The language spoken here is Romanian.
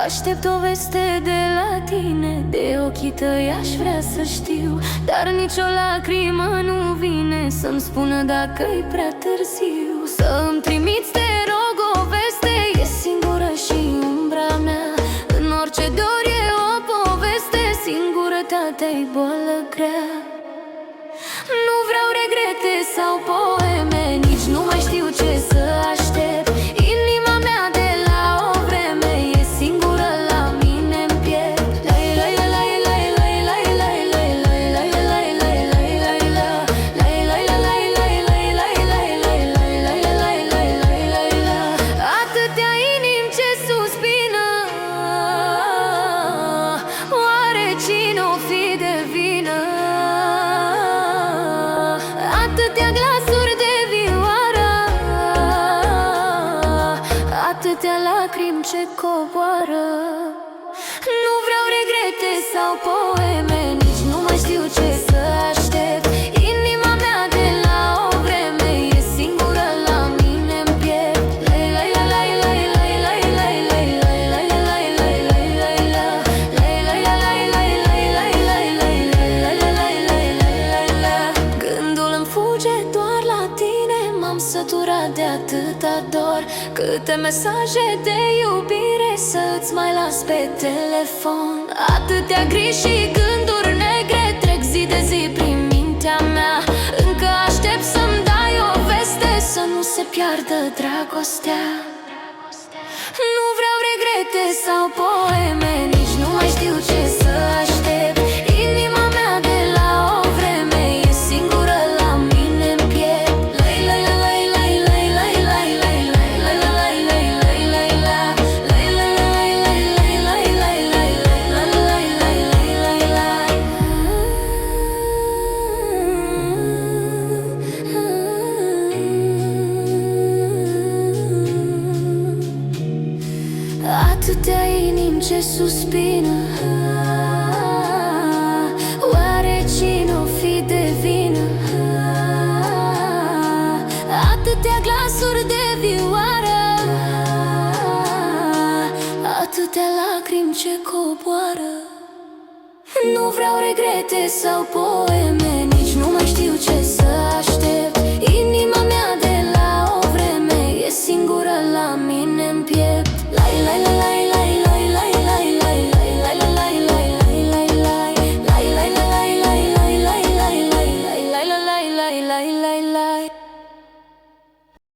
Aștept o veste de la tine, de ochii tăi aș vrea să știu, dar nicio lacrimă nu vine să-mi spună dacă-i prea târziu. Să-mi trimiți, te rog, o veste, e singură și umbra mea. În orice dor e o poveste, singurătatea-i boală grea. Nu vreau regrete sau poeme, nici nu mai știu ce să aștept. Inima mea de la o vreme e singură la mine-n piept. Atâtea inimi ce suspină, oare cine-o fi de vină? Atâtea glasuri de vioară, atâtea lacrimi ce coboară. Nu vreau regrete sau poeme, nici nu mai știu ce să aștept. Inima mea de la o vreme e singură la mine-n piept. Gândul îmi fuge doar la tine, m-am săturat de atâta dor. Câte mesaje de iubire să-ți mai las pe telefon. Atâtea griji și gânduri negre trec zi de zi prin mintea mea. Încă aștept să-mi dai o veste, să nu se piardă dragostea. Nu vreau regrete sau poeme, nici nu mai știu ce să aștept. Inima mea de la o vreme e singură la mine-n piept. Atâtea inimi ce suspină, oare cine-o fi de vină? Atâtea glasuri de vioară, atâtea lacrimi ce coboară. Nu vreau regrete sau poeme,